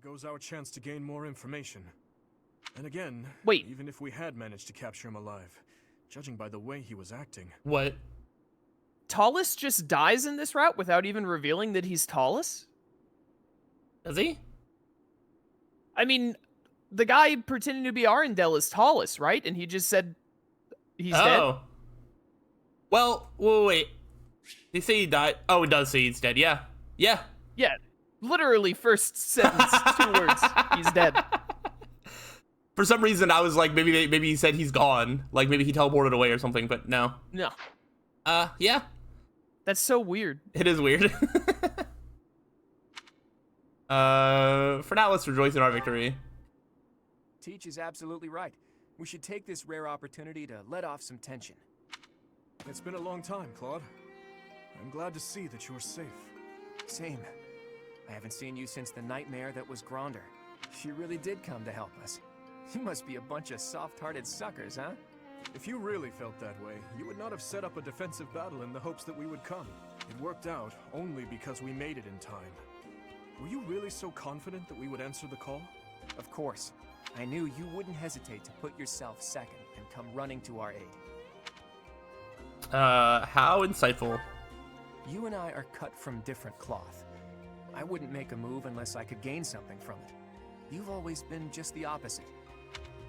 goes our chance to gain more information. And again, Wait. even if we had managed to capture him alive, judging by the way he was acting. What? Tallus just dies in this route without even revealing that he's Tallus? Does he? I mean, the guy pretending to be Arundel is Tallus, right? And he just said he's dead? Well, wait. Did he say he died? Oh, it does say he's dead. Yeah. Yeah. Yeah. Literally first sentence, 2 words. He's dead. For some reason, I was like, maybe he said he's gone. Like, maybe he teleported away or something, but no. No. Yeah. That's so weird. It is weird. For now, let's rejoice in our victory. Teach is absolutely right. We should take this rare opportunity to let off some tension. It's been a long time, Claude. I'm glad to see that you're safe. Same. I haven't seen you since the nightmare that was Gronder. You really did come to help us. You must be a bunch of soft-hearted suckers, huh? If you really felt that way, you would not have set up a defensive battle in the hopes that we would come. It worked out only because we made it in time. Were you really so confident that we would answer the call? Of course. I knew you wouldn't hesitate to put yourself second and come running to our aid. How insightful. You and I are cut from different cloth. I wouldn't make a move unless I could gain something from it. You've always been just the opposite.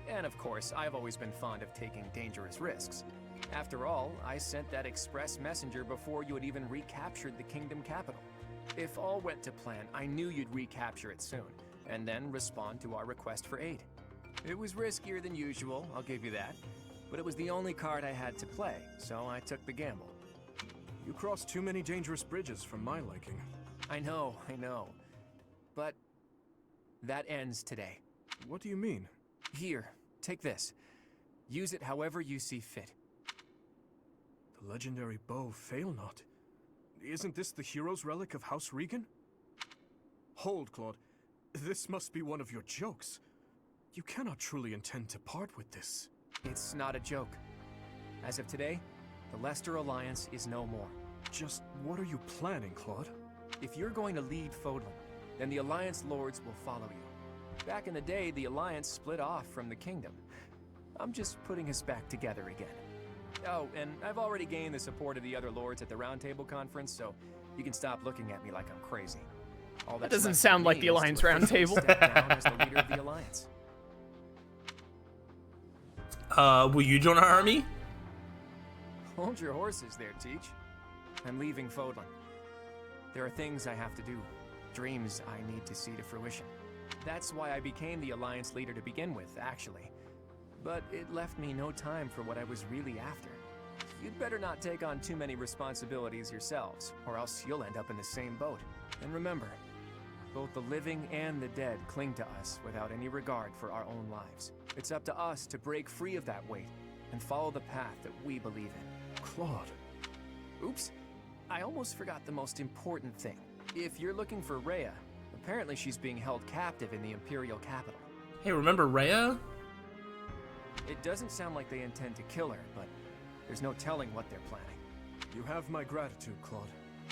And of course, I've always been fond of taking dangerous risks. After all, I sent that express messenger before you had even recaptured the kingdom capital. If all went to plan, I knew you'd recapture it soon, and then respond to our request for aid. It was riskier than usual, I'll give you that, but it was the only card I had to play, so I took the gamble. You crossed too many dangerous bridges for my liking. I know. But that ends today. What do you mean? Here, take this. Use it however you see fit. The legendary bow, Fail Not. Isn't this the hero's relic of House Regan? Hold, Claude. This must be one of your jokes. You cannot truly intend to part with this. It's not a joke. As of today, the Leicester Alliance is no more. Just what are you planning, Claude? If you're going to lead Fodlan, then the Alliance Lords will follow you. Back in the day, the Alliance split off from the Kingdom. I'm just putting us back together again. Oh, and I've already gained the support of the other Lords at the Roundtable Conference, so you can stop looking at me like I'm crazy. All That that's doesn't left sound for like me the is to Alliance officially Roundtable. step down as the leader of the Alliance. Will you join our army? Hold your horses there, Teach. I'm leaving Fodlan. There are things I have to do, dreams I need to see to fruition. That's why I became the Alliance leader to begin with, actually. But it left me no time for what I was really after. You'd better not take on too many responsibilities yourselves, or else you'll end up in the same boat. And remember, both the living and the dead cling to us without any regard for our own lives. It's up to us to break free of that weight and follow the path that we believe in. Claude. Oops, I almost forgot the most important thing. If you're looking for Rhea, apparently she's being held captive in the Imperial capital. Hey, remember Rhea? It doesn't sound like they intend to kill her, but there's no telling what they're planning. You have my gratitude, Claude.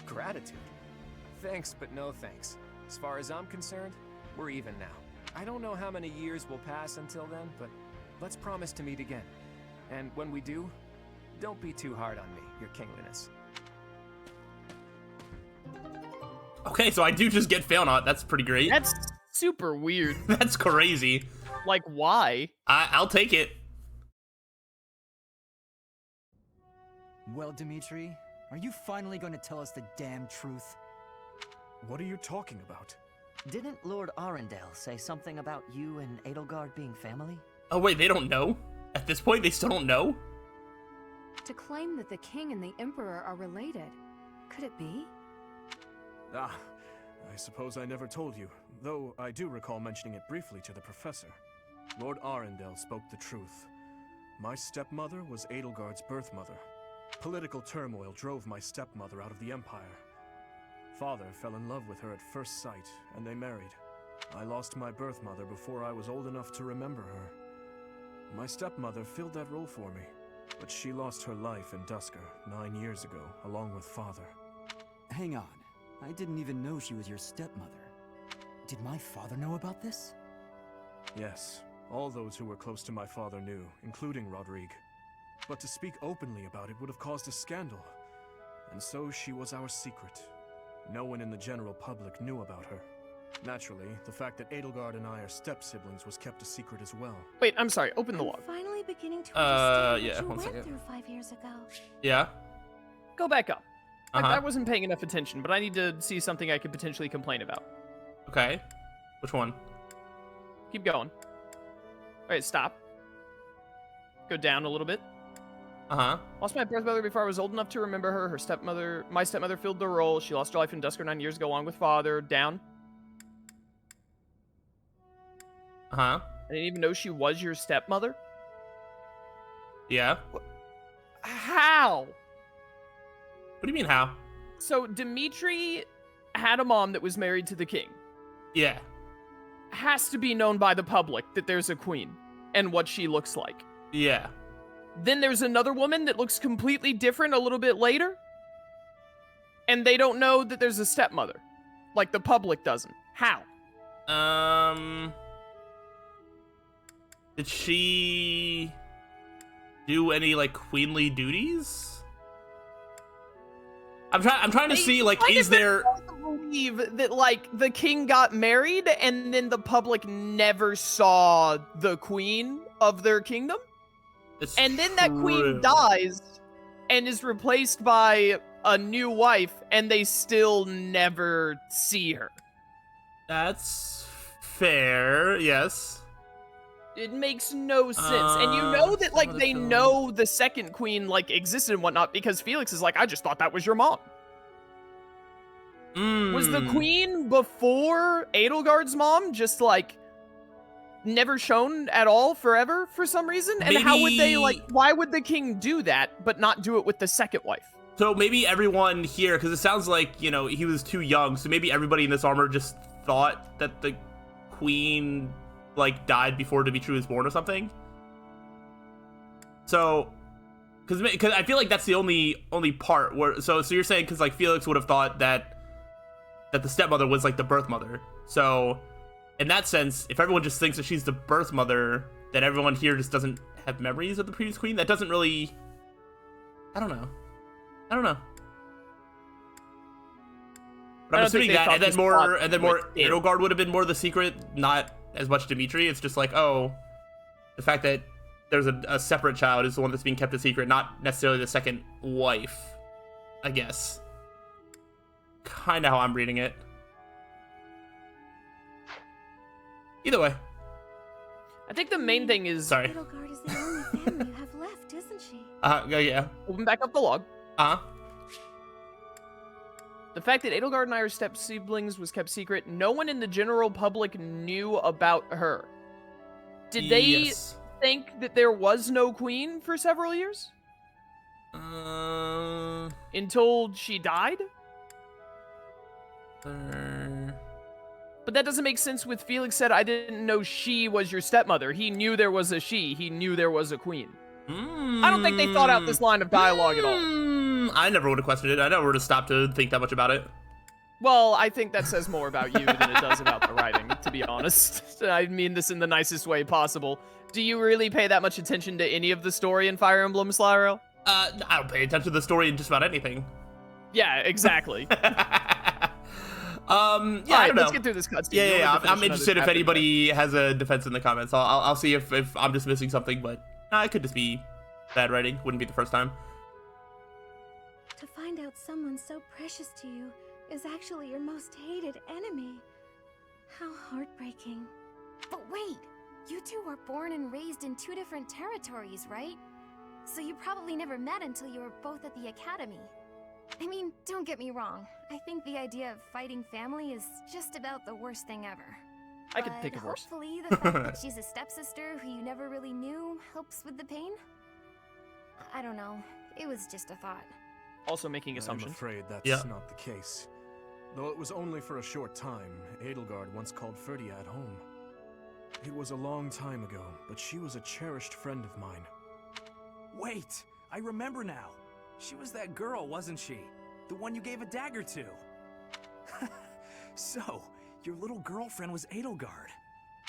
Gratitude? Thanks, but no thanks. As far as I'm concerned, we're even now. I don't know how many years will pass until then, but let's promise to meet again. And when we do, don't be too hard on me, your kingliness. Okay, so I do just get Fail Not. That's pretty great. That's super weird. That's crazy. Like, why? I'll take it. Well, Dimitri, are you finally going to tell us the damn truth? What are you talking about? Didn't Lord Arundel say something about you and Edelgard being family? Oh, wait, they don't know? At this point, they still don't know? To claim that the king and the emperor are related, could it be? Ah, I suppose I never told you, though I do recall mentioning it briefly to the professor. Lord Arundel spoke the truth. My stepmother was Edelgard's birth mother. Political turmoil drove my stepmother out of the Empire. Father fell in love with her at first sight, and they married. I lost my birth mother before I was old enough to remember her. My stepmother filled that role for me, but she lost her life in Duscar 9 years ago, along with Father. Hang on. I didn't even know she was your stepmother. Did my father know about this? Yes, all those who were close to my father knew, including Rodrigue. But to speak openly about it would have caused a scandal. And so she was our secret. No one in the general public knew about her. Naturally, the fact that Edelgard and I are step-siblings was kept a secret as well. Wait, I'm sorry. Open the I'm log. finally beginning to understand yeah, what you one went second. through 5 years ago. Yeah. Go back up. Uh-huh. I wasn't paying enough attention, but I need to see something I could potentially complain about. Okay. Which one? Keep going. Alright, stop. Go down a little bit. Uh-huh. Lost my birth mother before I was old enough to remember her. My stepmother filled the role. She lost her life in Dusker 9 years ago along with father. Down. Uh-huh. I didn't even know she was your stepmother. Yeah. How? What do you mean, how? So Dimitri had a mom that was married to the king. Yeah. Has to be known by the public that there's a queen and what she looks like. Yeah. Then there's another woman that looks completely different a little bit later. And they don't know that there's a stepmother. Like the public doesn't. How? Did she do any, like, queenly duties? I'm trying to see, like, is there... I believe that, like, the king got married and then the public never saw the queen of their kingdom. It's And then that true. queen dies and is replaced by a new wife, and they still never see her. That's fair, yes. It makes no sense. And you know that, like, they know the second queen, like, existed and whatnot because Felix is like, I just thought that was your mom. Was the queen before Edelgard's mom just, like, never shown at all forever for some reason? And how would they, like, why would the king do that but not do it with the second wife? So maybe everyone here, because it sounds like, you know, he was too young, so maybe everybody in this armor just thought that the queen, like, died before Dimitri was born or something. So, because I feel like that's the only part where, so you're saying because, like, Felix would have thought that the stepmother was, like, the birth mother. So, in that sense, if everyone just thinks that she's the birth mother, then everyone here just doesn't have memories of the previous queen. That doesn't really, I don't know. But I'm assuming that, and then more Edelgard would have been more the secret, not as much Dimitri. It's just like, oh, the fact that there's a separate child is the one that's being kept a secret, not necessarily the second wife, I guess. Kind of how I'm reading it. Either way. I think the main thing is... Sorry. Edelgard is the only family you have left, isn't she? Yeah. Open back up the log. Uh-huh. The fact that Edelgard and I are step-siblings was kept secret. No one in the general public knew about her. Did they think that there was no queen for several years? Until she died? But that doesn't make sense with Felix said, I didn't know she was your stepmother. He knew there was a she. He knew there was a queen. I don't think they thought out this line of dialogue at all. I never would have questioned it. I never would have stopped to think that much about it. Well, I think that says more about you than it does about the writing, to be honest. I mean this in the nicest way possible. Do you really pay that much attention to any of the story in Fire Emblem, Slyroh? I don't pay attention to the story in just about anything. Yeah, exactly. Yeah, All I right, don't know. let's get through this cutscene. Yeah. I'm interested if anybody has a defense in the comments. I'll see if I'm just missing something, but it could just be bad writing. Wouldn't be the first time. To find out someone so precious to you is actually your most hated enemy. How heartbreaking. But wait, you two were born and raised in 2 different territories, right? So you probably never met until you were both at the academy. I mean, don't get me wrong. I think the idea of fighting family is just about the worst thing ever. I could think of worse. Hopefully the fact that she's a stepsister who you never really knew helps with the pain? I don't know. It was just a thought. Also making I'm assumptions. afraid that's not the case. Though it was only for a short time, Edelgard once called Ferdiad home. It was a long time ago, but she was a cherished friend of mine. Wait, I remember now. She was that girl, wasn't she? The one you gave a dagger to. So, Your little girlfriend was Edelgard.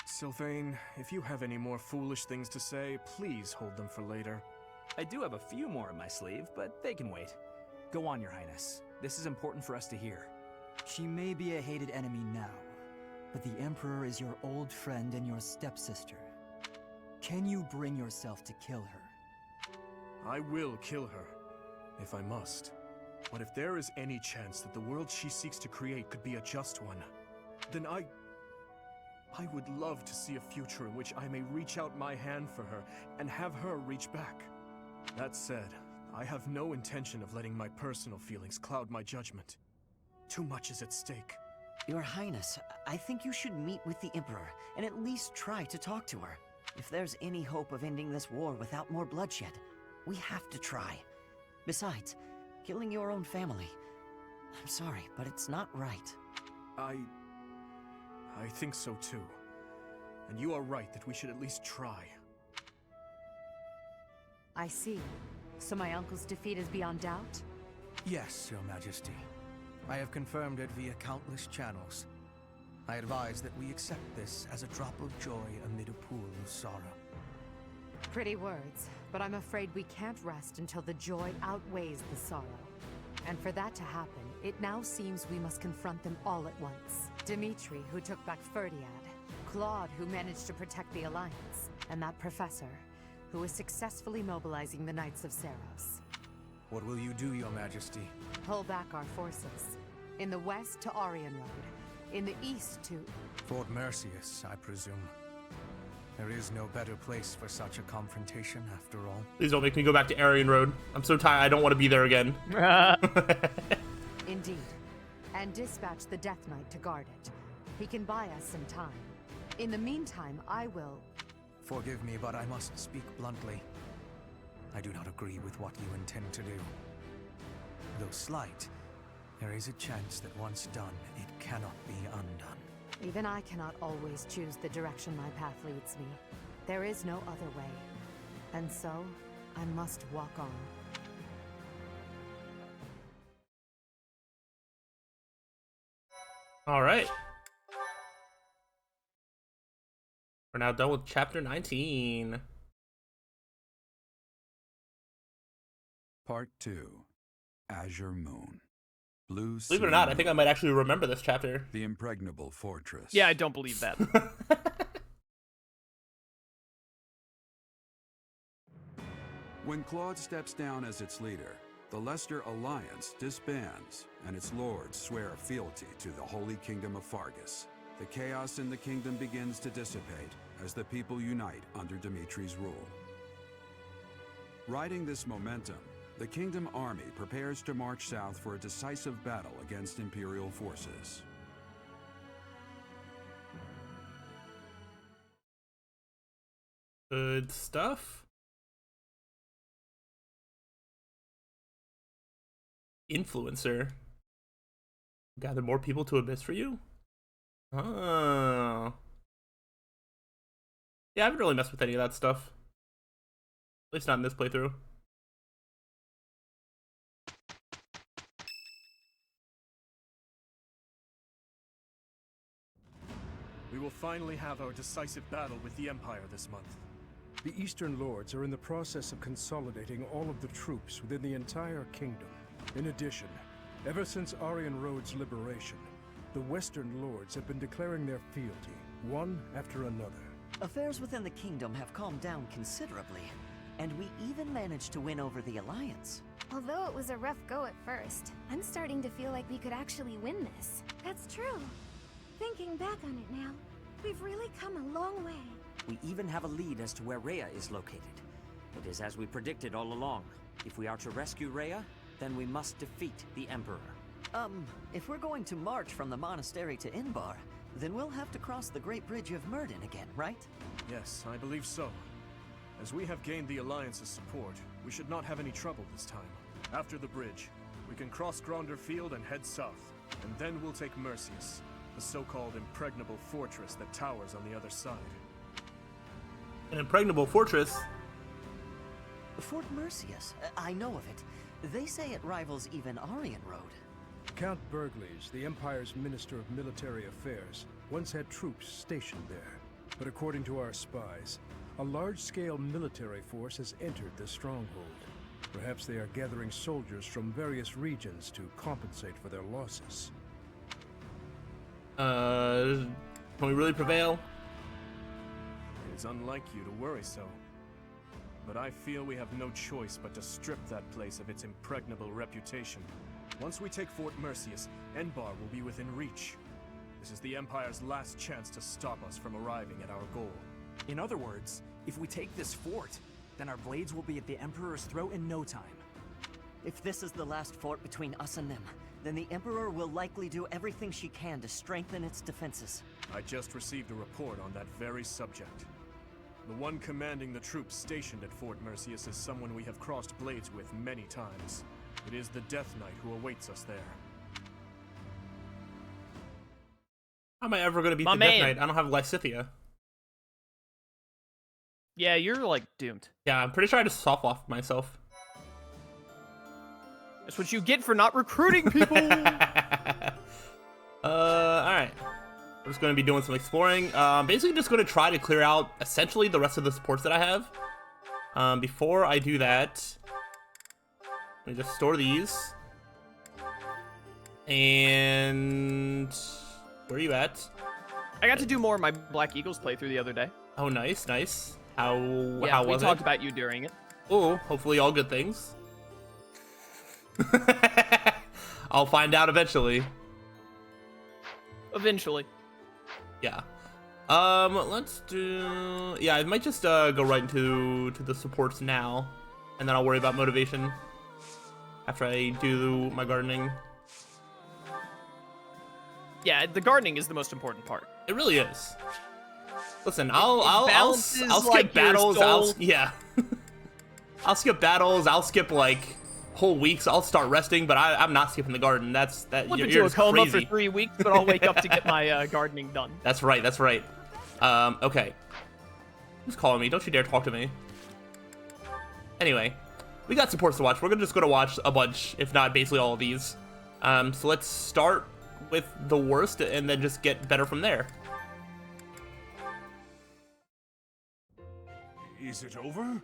Sylvain, if you have any more foolish things to say, please hold them for later. I do have a few more in my sleeve, but they can wait. Go on, Your Highness. This is important for us to hear. She may be a hated enemy now, but the Emperor is your old friend and your stepsister. Can you bring yourself to kill her? I will kill her, if I must. But if there is any chance that the world she seeks to create could be a just one, then I would love to see a future in which I may reach out my hand for her and have her reach back. That said, I have no intention of letting my personal feelings cloud my judgment. Too much is at stake. Your Highness, I think you should meet with the Emperor and at least try to talk to her. If there's any hope of ending this war without more bloodshed, we have to try. Besides, killing your own family, I'm sorry, but it's not right. I think so too. And you are right that we should at least try. I see. So my uncle's defeat is beyond doubt? Yes, Your Majesty. I have confirmed it via countless channels. I advise that we accept this as a drop of joy amid a pool of sorrow. Pretty words, but I'm afraid we can't rest until the joy outweighs the sorrow. And for that to happen, it now seems we must confront them all at once. Dimitri, who took back Ferdiad, Claude, who managed to protect the Alliance, and that professor, who is successfully mobilizing the Knights of Seiros. What will you do, Your Majesty? Pull back our forces. In the west to Aryan Road. In the east to... Fort Mercius, I presume. There is no better place for such a confrontation, after all. Please don't make me go back to Aryan Road. I'm so tired, I don't want to be there again. Indeed. And dispatch the Death Knight to guard it. He can buy us some time. In the meantime, I will... Forgive me, but I must speak bluntly. I do not agree with what you intend to do. Though slight, there is a chance that once done, it cannot be undone. Even I cannot always choose the direction my path leads me. There is no other way. And so, I must walk on. Alright. We're now done with chapter 19. Part 2. Azure Moon. Blue Believe it or not, I think I might actually remember this chapter. The Impregnable Fortress. Yeah, I don't believe that. When Claude steps down as its leader, the Leicester Alliance disbands, and its lords swear fealty to the Holy Kingdom of Fargus. The chaos in the kingdom begins to dissipate as the people unite under Dimitri's rule. Riding this momentum, the Kingdom Army prepares to march south for a decisive battle against Imperial forces. Good stuff. Influencer. Gather more people to abyss for you? Oh. Yeah, I haven't really messed with any of that stuff. At least not in this playthrough. We will finally have our decisive battle with the Empire this month. The Eastern Lords are in the process of consolidating all of the troops within the entire kingdom. In addition, ever since Aryan Road's liberation, the Western Lords have been declaring their fealty, one after another. Affairs within the kingdom have calmed down considerably, and we even managed to win over the Alliance. Although it was a rough go at first, I'm starting to feel like we could actually win this. That's true. Thinking back on it now, we've really come a long way. We even have a lead as to where Rhea is located. It is as we predicted all along. If we are to rescue Rhea, then we must defeat the Emperor. If we're going to march from the monastery to Inbar, then we'll have to cross the Great Bridge of Myrden again, right? Yes, I believe so. As we have gained the Alliance's support, we should not have any trouble this time. After the bridge, we can cross Gronder Field and head south, and then we'll take Mercius, the so-called impregnable fortress that towers on the other side. An impregnable fortress? Fort Mercius, I know of it. They say it rivals even Aryan Road. Count Burgleys, the Empire's Minister of Military Affairs, once had troops stationed there. But according to our spies, a large-scale military force has entered the stronghold. Perhaps they are gathering soldiers from various regions to compensate for their losses. Can we really prevail? It is unlike you to worry so. But I feel we have no choice but to strip that place of its impregnable reputation. Once we take Fort Merceus, Enbar will be within reach. This is the Empire's last chance to stop us from arriving at our goal. In other words, if we take this fort, then our blades will be at the Emperor's throat in no time. If this is the last fort between us and them, then the Emperor will likely do everything she can to strengthen its defenses. I just received a report on that very subject. The one commanding the troops stationed at Fort Merceus is someone we have crossed blades with many times. It is the Death Knight who awaits us there. How am I ever going to beat My the man. Death Knight? I don't have Lysithia. Yeah, you're like doomed. Yeah, I'm pretty sure I just soft locked myself. That's what you get for not recruiting people. Alright. We're just going to be doing some exploring. Basically just going to try to clear out essentially the rest of the supports that I have. Before I do that, let me just store these. And where are you at? I got to do more of my Black Eagles playthrough the other day. Oh, nice, nice. How was we it? talked about you during it. Oh, hopefully all good things. I'll find out eventually. Eventually. Yeah. Let's do... Yeah, I might just go right into the supports now. And then I'll worry about motivation after I do my gardening. Yeah, the gardening is the most important part. It really is. Listen, I'll skip like battles. your soul. I'll skip battles. I'll skip like whole weeks. I'll start resting, but I'm not skipping the garden. That's that. Flip You're into a just coma crazy. for 3 weeks, but I'll wake up to get my gardening done. That's right. That's right. Okay. Who's calling me? Don't you dare talk to me. Anyway, we got supports to watch. We're just gonna watch a bunch, if not basically all of these. So let's start with the worst and then just get better from there. Is it over?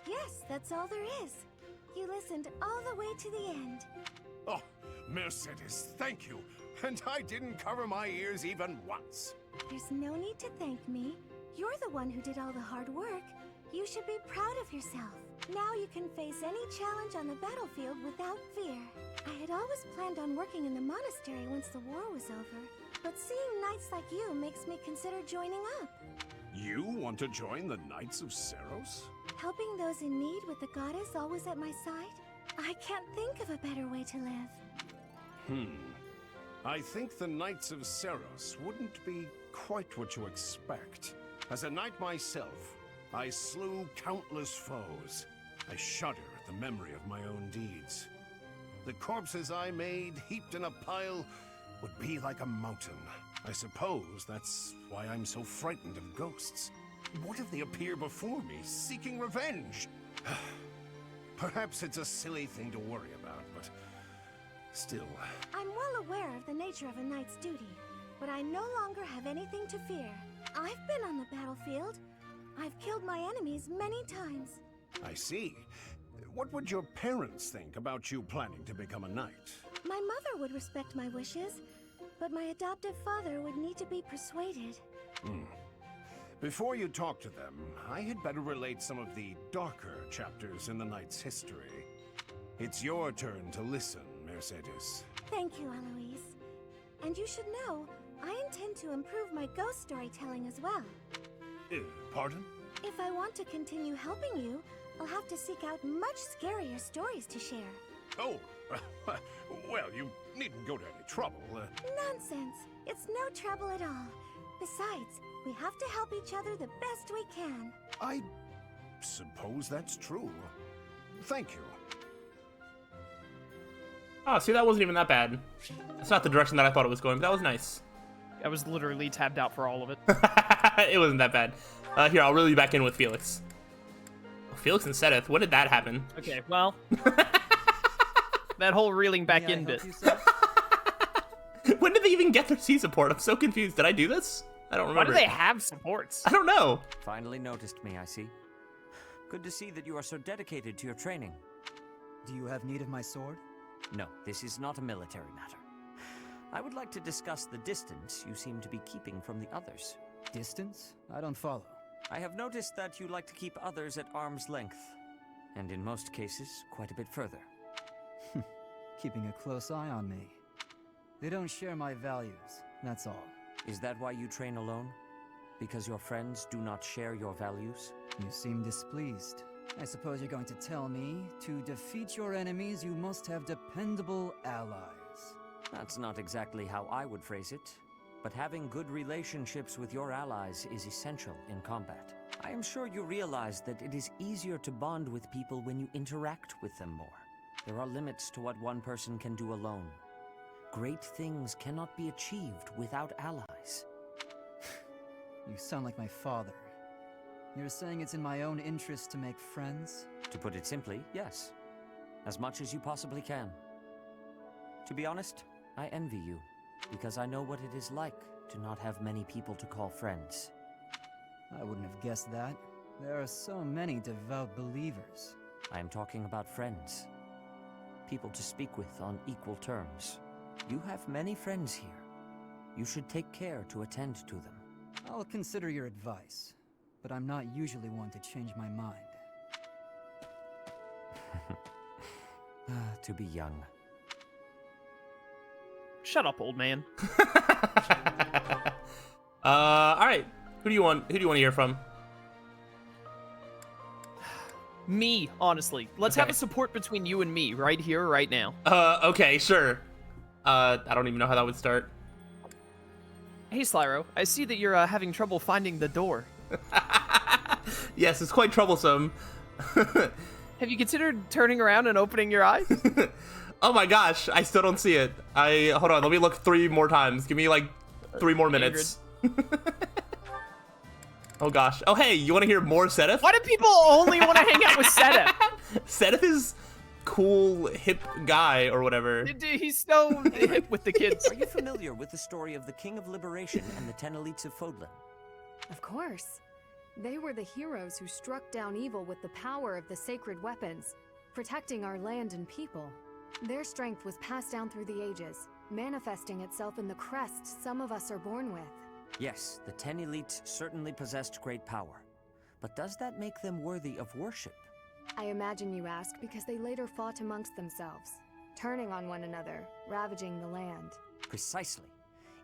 Yes, that's all there is. You listened all the way to the end. Oh, Mercedes, thank you. And I didn't cover my ears even once. There's no need to thank me. You're the one who did all the hard work. You should be proud of yourself. Now you can face any challenge on the battlefield without fear. I had always planned on working in the monastery once the war was over, but seeing knights like you makes me consider joining up. You want to join the Knights of Slyroh? Helping those in need with the goddess always at my side? I can't think of a better way to live. I think the Knights of Slyroh wouldn't be quite what you expect. As a knight myself, I slew countless foes. I shudder at the memory of my own deeds. The corpses I made, heaped in a pile, would be like a mountain. I suppose that's why I'm so frightened of ghosts. What if they appear before me, seeking revenge? Perhaps it's a silly thing to worry about, but still. I'm well aware of the nature of a knight's duty, but I no longer have anything to fear. I've been on the battlefield. I've killed my enemies many times. I see. What would your parents think about you planning to become a knight? My mother would respect my wishes, but my adoptive father would need to be persuaded. Before you talk to them, I had better relate some of the darker chapters in the knight's history. It's your turn to listen, Mercedes. Thank you, Eloise. And you should know, I intend to improve my ghost storytelling as well. Pardon? If I want to continue helping you, I'll have to seek out much scarier stories to share. Oh, well, you needn't go to any trouble. Nonsense! It's no trouble at all. Besides, we have to help each other the best we can. I suppose that's true. Thank you. Oh, see, that wasn't even that bad. That's not the direction that I thought it was going, but that was nice. I was literally tabbed out for all of it. It wasn't that bad. Here, I'll reel you back in with Felix. Oh, Felix and Sedith, when did that happen? Okay, well... that whole reeling back in bit. When did they even get their C support? I'm so confused. Did I do this? I don't remember. Why do they have supports? I don't know. Finally noticed me, I see. Good to see that you are so dedicated to your training. Do you have need of my sword? No, this is not a military matter. I would like to discuss the distance you seem to be keeping from the others. Distance? I don't follow. I have noticed that you like to keep others at arm's length, and in most cases, quite a bit further. Keeping a close eye on me. They don't share my values, that's all. Is that why you train alone? Because your friends do not share your values? You seem displeased. I suppose you're going to tell me, to defeat your enemies, you must have dependable allies. That's not exactly how I would phrase it, but having good relationships with your allies is essential in combat. I am sure you realize that it is easier to bond with people when you interact with them more. There are limits to what one person can do alone. Great things cannot be achieved without allies. You sound like my father. You're saying it's in my own interest to make friends? To put it simply, yes. As much as you possibly can. To be honest, I envy you, because I know what it is like to not have many people to call friends. I wouldn't have guessed that. There are so many devout believers. I am talking about friends. People to speak with on equal terms. You have many friends here. You should take care to attend to them. I'll consider your advice, but I'm not usually one to change my mind. To be young. Shut up, old man. All right. Who do you want to hear from? Me, honestly. Let's have a support between you and me right here, right now. Okay, sure. I don't even know how that would start. Hey, Slyroh, I see that you're having trouble finding the door. Yes, it's quite troublesome. Have you considered turning around and opening your eyes? Oh my gosh, I still don't see it. Hold on, let me look 3 more times. Give me like 3 more minutes. Oh gosh. Oh hey, you want to hear more Sedith? Why do people only want to hang out with Sedith? Sedith is cool, hip guy or whatever. He's so hip with the kids. Are you familiar with the story of the King of Liberation and the 10 elites of Fodlan? Of course. They were the heroes who struck down evil with the power of the sacred weapons, protecting our land and people. Their strength was passed down through the ages, manifesting itself in the crest some of us are born with. Yes, the 10 elites certainly possessed great power. But does that make them worthy of worship? I imagine you ask because they later fought amongst themselves, turning on one another, ravaging the land. Precisely.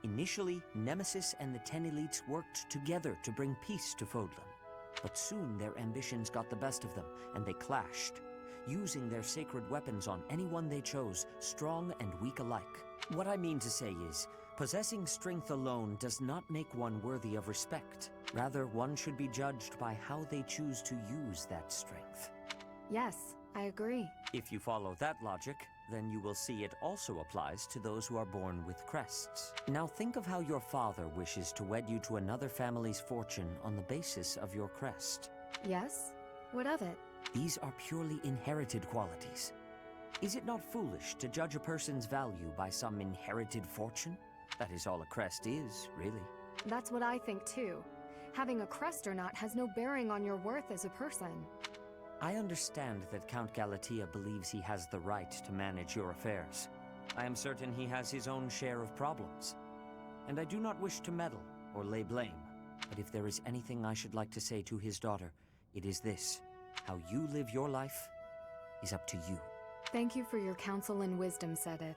Initially, Nemesis and the 10 elites worked together to bring peace to Fodlan. But soon their ambitions got the best of them, and they clashed, using their sacred weapons on anyone they chose, strong and weak alike. What I mean to say is, possessing strength alone does not make one worthy of respect. Rather, one should be judged by how they choose to use that strength. Yes, I agree. If you follow that logic, then you will see it also applies to those who are born with crests. Now think of how your father wishes to wed you to another family's fortune on the basis of your crest. Yes? What of it? These are purely inherited qualities. Is it not foolish to judge a person's value by some inherited fortune? That is all a crest is, really. That's what I think too. Having a crest or not has no bearing on your worth as a person. I understand that Count Galatea believes he has the right to manage your affairs. I am certain he has his own share of problems. And I do not wish to meddle or lay blame. But if there is anything I should like to say to his daughter, it is this. How you live your life is up to you. Thank you for your counsel and wisdom, Sedith.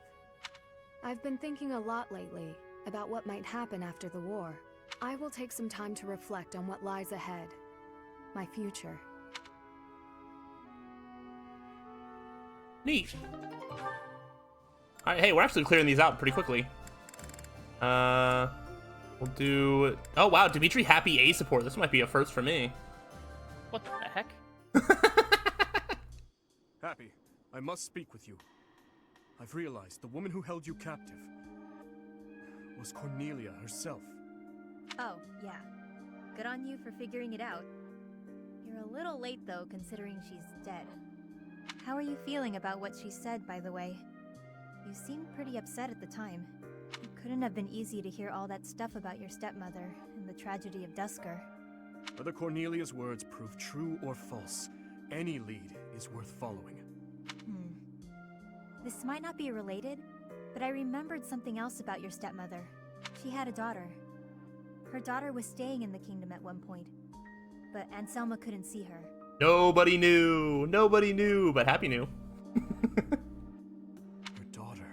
I've been thinking a lot lately about what might happen after the war. I will take some time to reflect on what lies ahead. My future. Neat. Alright, hey, we're actually clearing these out pretty quickly. We'll do... Oh, wow, Dimitri Happy A support. This might be a first for me. What the heck? Happy, I must speak with you. I've realized the woman who held you captive was Cornelia herself. Oh, yeah. Good on you for figuring it out. You're a little late, though, considering she's dead. How are you feeling about what she said, by the way? You seemed pretty upset at the time. You Couldn't have been easy to hear all that stuff about your stepmother and the tragedy of Dusker. Whether Cornelia's words prove true or false, any lead is worth following. This might not be related, but I remembered something else about your stepmother. She had a daughter. Her daughter was staying in the kingdom at one point, but Anselma couldn't see her. Nobody knew, but Happy knew. Her daughter.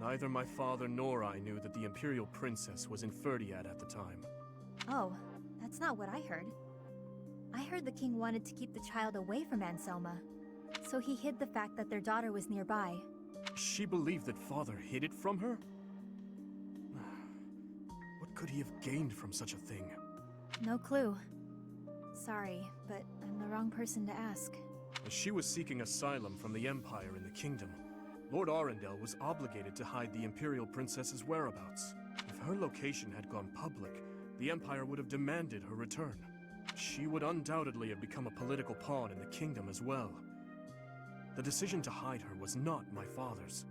Neither my father nor I knew that the Imperial Princess was in Ferdiad at the time. Oh, that's not what I heard. I heard the king wanted to keep the child away from Anselma, so he hid the fact that their daughter was nearby. She believed that father hid it from her? What could he have gained from such a thing? No clue. Sorry, but I'm the wrong person to ask. As she was seeking asylum from the Empire in the kingdom, Lord Arundel was obligated to hide the Imperial Princess's whereabouts. If her location had gone public, the Empire would have demanded her return. She would undoubtedly have become a political pawn in the kingdom as well. The decision to hide her was not my father's.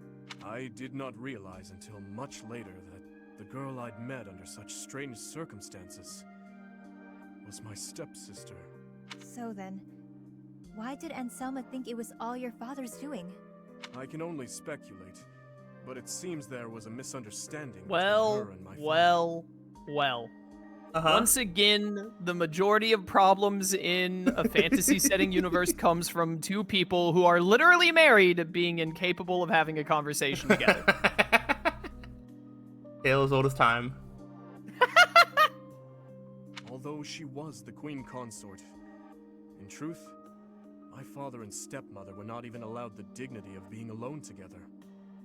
I did not realize until much later that the girl I'd met under such strange circumstances was my stepsister. So then, why did Anselma think it was all your father's doing? I can only speculate, but it seems there was a misunderstanding between Well, her and my father. well. Once again, the majority of problems in a fantasy setting universe comes from two people who are literally married being incapable of having a conversation together. Tale as old as time. Although she was the queen consort, in truth, my father and stepmother were not even allowed the dignity of being alone together.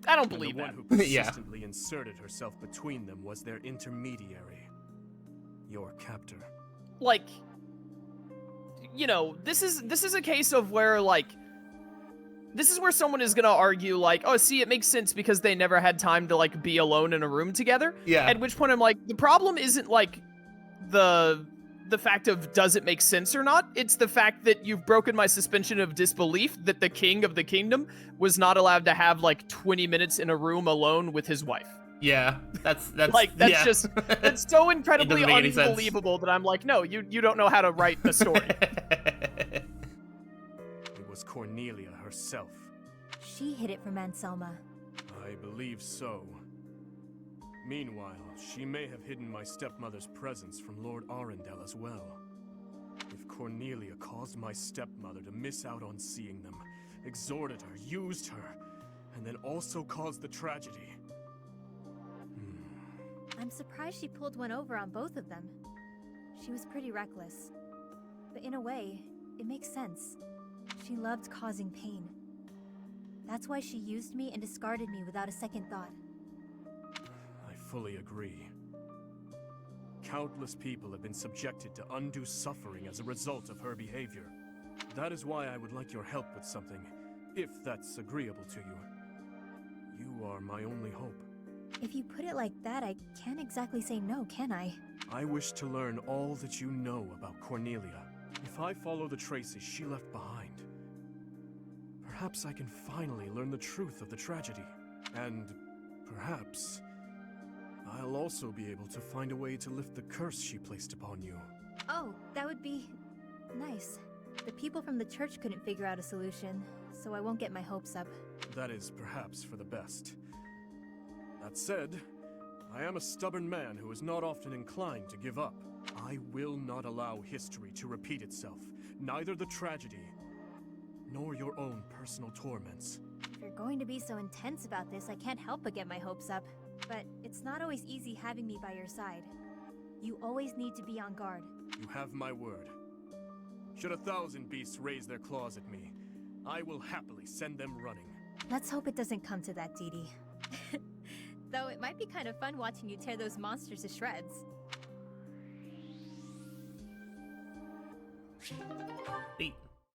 I don't believe the that. one who persistently inserted herself between them was their intermediary. Your captor. Like, you know, this is a case of where, like, this is where someone is gonna argue, like, oh, see, it makes sense because they never had time to, like, be alone in a room together. Yeah. At which point I'm like, the problem isn't, like, the fact of does it make sense or not. It's the fact that you've broken my suspension of disbelief that the king of the kingdom was not allowed to have, like, 20 minutes in a room alone with his wife. Yeah, that's like that's yeah. just that's so incredibly It unbelievable that I'm like, no, you don't know how to write a story. It was Cornelia herself. She hid it from Anselma. I believe so. Meanwhile, she may have hidden my stepmother's presence from Lord Arundel as well. If Cornelia caused my stepmother to miss out on seeing them, exhorted her, used her, and then also caused the tragedy. I'm surprised she pulled one over on both of them. She was pretty reckless. But in a way, it makes sense. She loved causing pain. That's why she used me and discarded me without a second thought. I fully agree. Countless people have been subjected to undue suffering as a result of her behavior. That is why I would like your help with something, if that's agreeable to you. You are my only hope. If you put it like that, I can't exactly say no, can I? I wish to learn all that you know about Cornelia. If I follow the traces she left behind, perhaps I can finally learn the truth of the tragedy. And perhaps I'll also be able to find a way to lift the curse she placed upon you. Oh, that would be nice. The people from the church couldn't figure out a solution, so I won't get my hopes up. That is perhaps for the best. That said, I am a stubborn man who is not often inclined to give up. I will not allow history to repeat itself, neither the tragedy, nor your own personal torments. If you're going to be so intense about this, I can't help but get my hopes up. But it's not always easy having me by your side. You always need to be on guard. You have my word. Should 1,000 beasts raise their claws at me, I will happily send them running. Let's hope it doesn't come to that, Dee Dee. Though it might be kind of fun watching you tear those monsters to shreds. Sweet.